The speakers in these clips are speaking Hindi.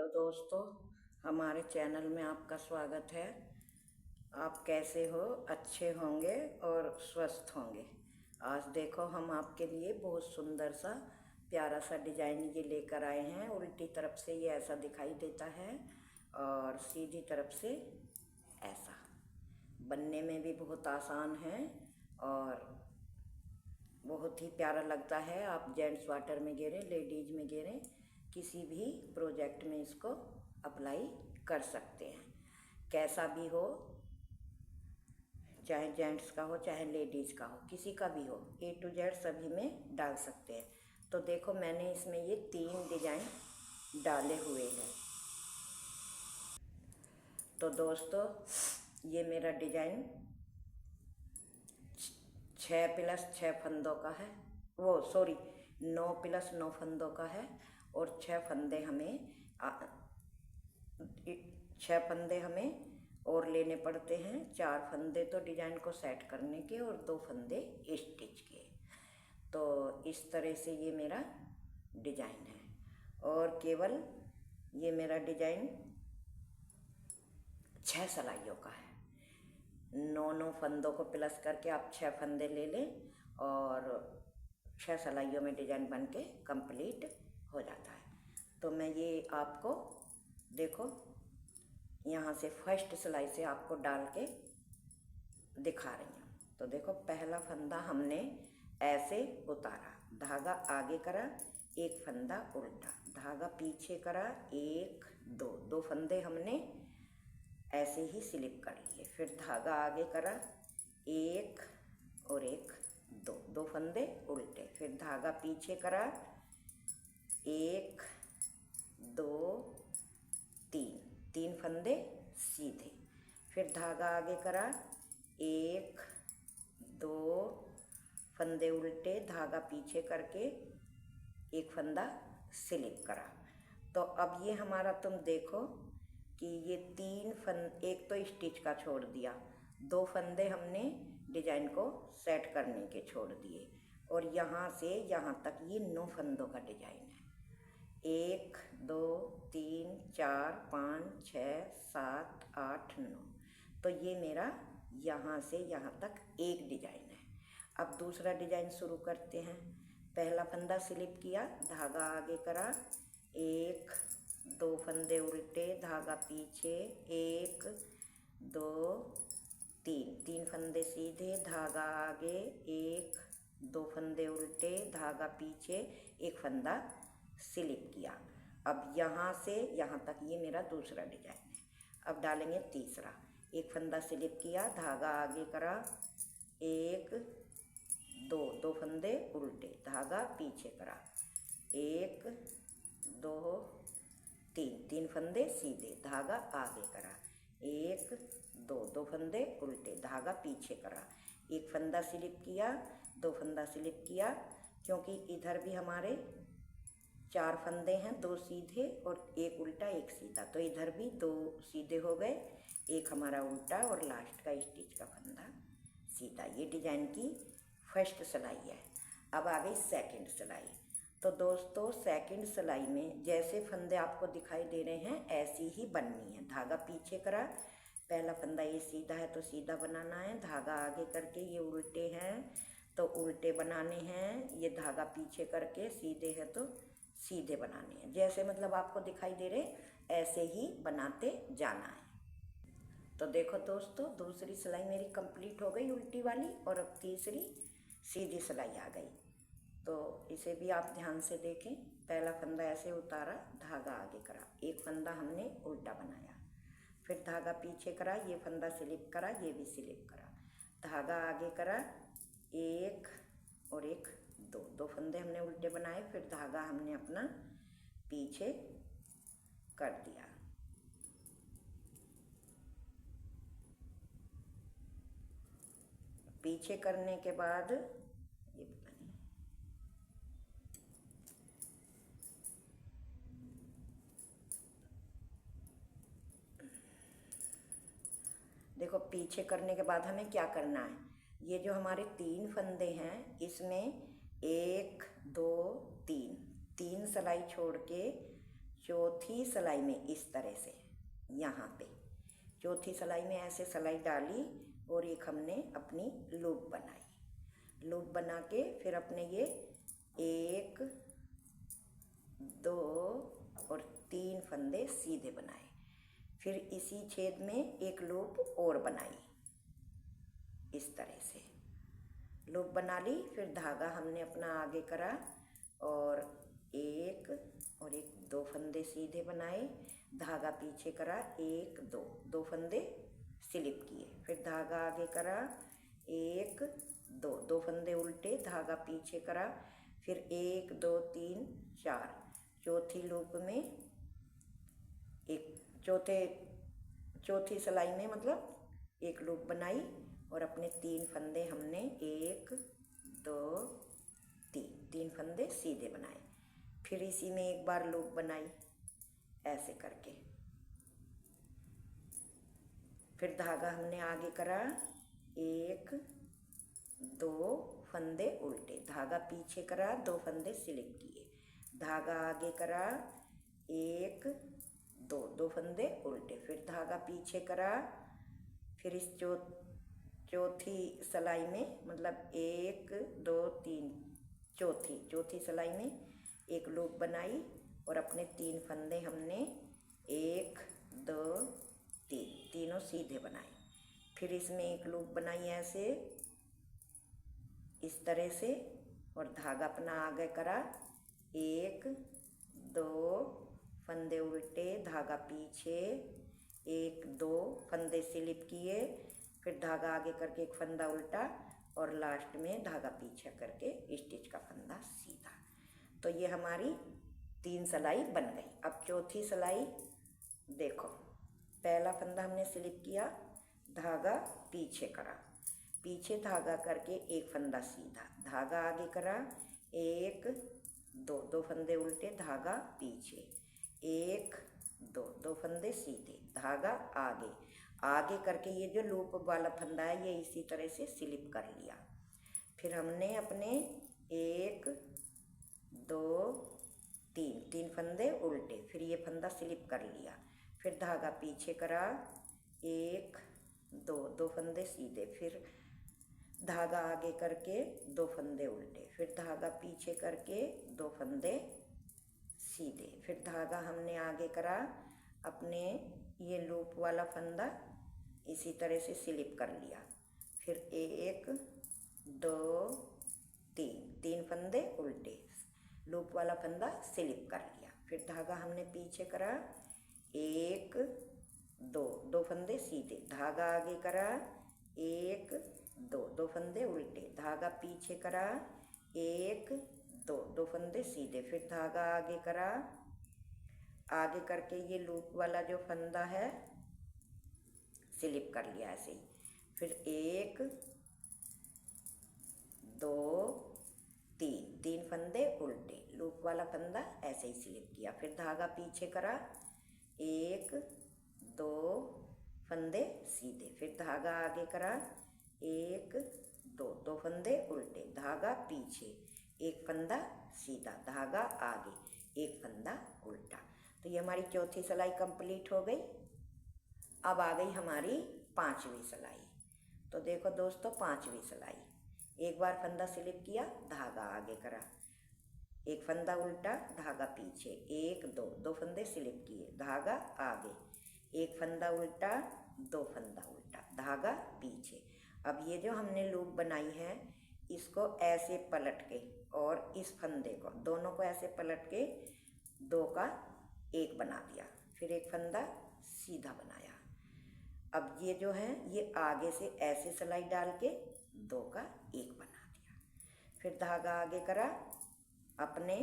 दोस्तों, हमारे चैनल में आपका स्वागत है। आप कैसे हो? अच्छे होंगे और स्वस्थ होंगे। आज देखो हम आपके लिए बहुत सुंदर सा प्यारा सा डिजाइन ये लेकर आए हैं। उल्टी तरफ से ये ऐसा दिखाई देता है और सीधी तरफ से ऐसा। बनने में भी बहुत आसान है और बहुत ही प्यारा लगता है। आप जेंट्स वाटर में गिरें, लेडीज में गिरें, किसी भी प्रोजेक्ट में इसको अप्लाई कर सकते हैं। कैसा भी हो, चाहे जेंट्स का हो चाहे लेडीज़ का हो, किसी का भी हो, A to Z सभी में डाल सकते हैं। तो देखो मैंने इसमें ये 3 डिजाइन डाले हुए हैं। तो दोस्तों ये मेरा डिजाइन 6+6 फंदों का है, 9+9 फंदों का है। और 6 फंदे हमें और लेने पड़ते हैं। 4 फंदे तो डिजाइन को सेट करने के और 2 फंदे स्टिच के। तो इस तरह से ये मेरा डिजाइन है। और केवल ये मेरा डिजाइन 6 सिलाइयों का है। 9 फंदों को प्लस करके आप 6 फंदे ले लें और 6 सिलाइयों में डिजाइन बन के कंप्लीट हो जाता है। तो मैं ये आपको देखो यहाँ से फर्स्ट सिलाई से आपको डाल के दिखा रही हूँ। तो देखो पहला फंदा हमने ऐसे उतारा, धागा आगे करा, एक फंदा उल्टा, धागा पीछे करा, 1 2 फंदे हमने ऐसे ही स्लिप कर लिए। फिर धागा आगे करा, 1 और 1 2 फंदे उल्टे। फिर धागा पीछे करा, 1 2 3 फंदे सीधे। फिर धागा आगे करा, 1 2 फंदे उल्टे, धागा पीछे करके एक फंदा स्लिप करा। तो अब ये हमारा तुम देखो कि ये 3 एक तो स्टिच का छोड़ दिया, 2 फंदे हमने डिजाइन को सेट करने के छोड़ दिए। और यहाँ से यहाँ तक ये 9 फंदों का डिजाइन है। 1 2 3 4 5 6 7 8 9। तो ये मेरा यहाँ से यहाँ तक एक डिजाइन है। अब दूसरा डिजाइन शुरू करते हैं। पहला फंदा स्लिप किया, धागा आगे करा, 1 2 फंदे उल्टे, धागा पीछे, 1 2 3 फंदे सीधे, धागा आगे, 1 2 फंदे उल्टे, धागा पीछे, एक फंदा स्लिप किया। अब यहाँ से यहाँ तक ये मेरा दूसरा डिजाइन है। अब डालेंगे तीसरा। एक फंदा स्लिप किया, धागा आगे करा, 1 2 फंदे उल्टे, धागा पीछे करा, 1 2 3 फंदे सीधे, धागा आगे करा, 1 2 फंदे उल्टे, धागा पीछे करा, एक फंदा स्लिप किया, 2 फंदा स्लिप किया। क्योंकि इधर भी हमारे 4 फंदे हैं, 2 सीधे और एक उल्टा एक सीधा, तो इधर भी 2 सीधे हो गए, एक हमारा उल्टा और लास्ट का स्टिच का फंदा सीधा। ये डिजाइन की फर्स्ट सिलाई है। अब आ गई सेकंड सिलाई। तो दोस्तों सेकंड सिलाई में जैसे फंदे आपको दिखाई दे रहे हैं ऐसी ही बननी है। धागा पीछे करा, पहला फंदा ये सीधा है तो सीधा बनाना है, धागा आगे करके ये उल्टे हैं तो उल्टे बनाने हैं, ये धागा पीछे करके सीधे है तो सीधे बनाने हैं। जैसे मतलब आपको दिखाई दे रहे ऐसे ही बनाते जाना है। तो देखो दोस्तों दूसरी सिलाई मेरी कंप्लीट हो गई उल्टी वाली, और अब तीसरी सीधी सिलाई आ गई। तो इसे भी आप ध्यान से देखें। पहला फंदा ऐसे उतारा, धागा आगे करा, एक फंदा हमने उल्टा बनाया, फिर धागा पीछे करा, ये फंदा स्लिप करा, ये भी स्लिप करा, धागा आगे करा, 1 और 1 2 फंदे हमने उल्टे बनाए, फिर धागा हमने अपना पीछे कर दिया। पीछे करने के बाद ये देखो पीछे करने के बाद हमें क्या करना है। ये जो हमारे 3 फंदे हैं इसमें 1 2 3 सिलाई छोड़ के चौथी सिलाई में इस तरह से यहाँ पे चौथी सिलाई में ऐसे सिलाई डाली और एक हमने अपनी लूप बनाई। लूप बना के फिर अपने ये 1 2 और 3 फंदे सीधे बनाए। फिर इसी छेद में एक लूप और बनाई, इस तरह से लूप बना ली। फिर धागा हमने अपना आगे करा और 1 और 2 फंदे सीधे बनाए, धागा पीछे करा, 1 2 फंदे स्लिप किए। फिर धागा आगे करा, 1 2 फंदे उल्टे, धागा पीछे करा। फिर 1 2 3 4 चौथी लूप में एक चौथी सिलाई में मतलब एक लूप बनाई और अपने 3 फंदे हमने 1 2 3 फंदे सीधे बनाए। फिर इसी में एक बार लूप बनाई ऐसे करके। फिर धागा हमने आगे करा, 1 2 फंदे उल्टे, धागा पीछे करा, 2 फंदे स्लिप किए, धागा आगे करा, 1 2 फंदे उल्टे, फिर धागा पीछे करा। फिर इस चौथी सिलाई में मतलब 1 2 3 चौथी सिलाई में एक लूप बनाई और अपने 3 फंदे हमने 1 2 3 तीनों सीधे बनाए। फिर इसमें एक लूप बनाई ऐसे इस तरह से और धागा अपना आगे करा, 1 2 फंदे उल्टे, धागा पीछे, 1 2 फंदे स्लिप किए, फिर धागा आगे करके एक फंदा उल्टा और लास्ट में धागा पीछे करके स्टिच का फंदा सीधा। तो ये हमारी 3 सिलाई बन गई। अब चौथी सिलाई देखो, पहला फंदा हमने स्लिप किया, धागा पीछे करा, पीछे धागा करके एक फंदा सीधा, धागा आगे करा, 1 2 फंदे उल्टे, धागा पीछे, 1 2 फंदे सीधे, धागा आगे करके ये जो लूप वाला फंदा है ये इसी तरह से स्लिप कर लिया। फिर हमने अपने 1 2 3 फंदे उल्टे, फिर ये फंदा स्लिप कर लिया, फिर धागा पीछे करा, 1 2 फंदे सीधे, फिर धागा आगे करके 2 फंदे उल्टे, फिर धागा पीछे करके 2 फंदे सीधे, फिर धागा हमने आगे करा, अपने ये लूप वाला फंदा इसी तरह से स्लिप कर लिया, फिर 1 2 3 फंदे उल्टे, लूप वाला फंदा स्लिप कर लिया, फिर धागा हमने पीछे करा, 1 2 फंदे सीधे, धागा आगे करा, 1 2 फंदे उल्टे, धागा पीछे करा, 1 2 फंदे सीधे, फिर धागा आगे करा, आगे करके ये लूप वाला जो फंदा है स्लिप कर लिया ऐसे ही, फिर 1 2 3 फंदे उल्टे, लूप वाला फंदा ऐसे ही स्लिप किया, फिर धागा पीछे करा, 1 2 फंदे सीधे, फिर धागा आगे करा, 1 2 फंदे उल्टे, धागा पीछे, एक फंदा सीधा, धागा आगे, एक फंदा उल्टा। तो ये हमारी चौथी सिलाई कंप्लीट हो गई। अब आ गई हमारी 5वीं सिलाई। तो देखो दोस्तों, 5वीं सिलाई, एक बार फंदा स्लिप किया, धागा आगे करा, एक फंदा उल्टा, धागा पीछे, 1 2 फंदे स्लिप किए, धागा आगे, एक फंदा उल्टा, 2 फंदा उल्टा, धागा पीछे। अब ये जो हमने लूप बनाई है इसको ऐसे पलट के और इस फंदे को दोनों को ऐसे पलट के 2 का 1 बना दिया, फिर एक फंदा सीधा बनाया। अब ये जो है ये आगे से ऐसे सिलाई डाल के 2 का 1 बना दिया, फिर धागा आगे करा, अपने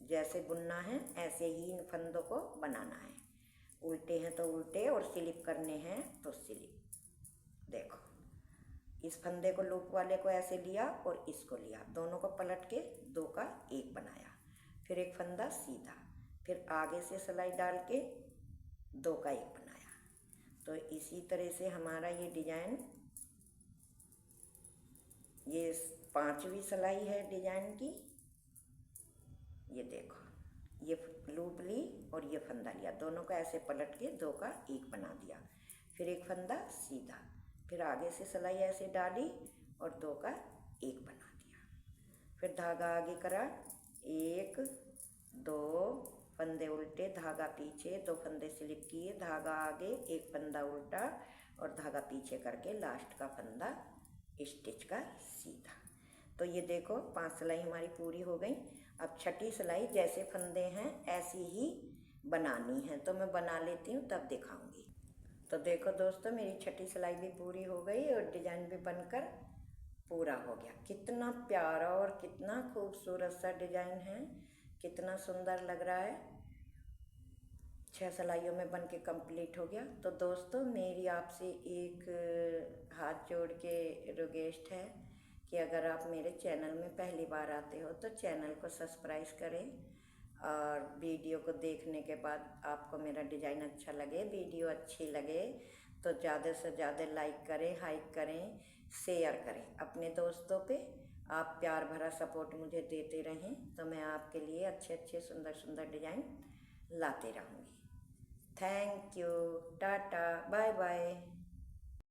जैसे बुनना है ऐसे ही इन फंदों को बनाना है, उल्टे हैं तो उल्टे और स्लिप करने हैं तो स्लिप। देखो इस फंदे को लूप वाले को ऐसे लिया और इसको लिया, दोनों को पलट के 2 का 1 बनाया, फिर एक फंदा सीधा, फिर आगे से सिलाई डाल के 2 का 1 बनाया। तो इसी तरह से हमारा ये डिजाइन, ये 5वीं सिलाई है डिजाइन की। ये देखो ये लूप ली और ये फंदा लिया, दोनों को ऐसे पलट के दो का एक बना दिया। फिर एक फंदा सीधा, फिर आगे से सिलाई ऐसे डाली और दो का एक बना दिया। फिर धागा आगे करा, एक दो फंदे उल्टे, धागा पीछे, दो फंदे स्लिप किए, धागा आगे, एक फंदा उल्टा और धागा पीछे करके लास्ट का फंदा स्टिच का सीधा। तो ये देखो 5 सिलाई हमारी पूरी हो गई। अब छठी सिलाई जैसे फंदे हैं ऐसी ही बनानी है, तो मैं बना लेती हूँ तब दिखाऊंगी। तो देखो दोस्तों मेरी छठी सिलाई भी पूरी हो गई और डिजाइन भी बनकर पूरा हो गया। कितना प्यारा और कितना खूबसूरत सा डिजाइन है, कितना सुंदर लग रहा है। 6 सिलाइयों में बन के कंप्लीट हो गया। तो दोस्तों मेरी आपसे एक हाथ जोड़ के रिक्वेस्ट है कि अगर आप मेरे चैनल में पहली बार आते हो तो चैनल को सब्सक्राइब करें, और वीडियो को देखने के बाद आपको मेरा डिज़ाइन अच्छा लगे, वीडियो अच्छी लगे तो ज़्यादा से ज़्यादा लाइक करें, हाइक करें, शेयर करें अपने दोस्तों पे। आप प्यार भरा सपोर्ट मुझे देते रहें तो मैं आपके लिए अच्छे अच्छे सुंदर सुंदर डिज़ाइन लाते रहूँगी। Thank you, tata, bye bye.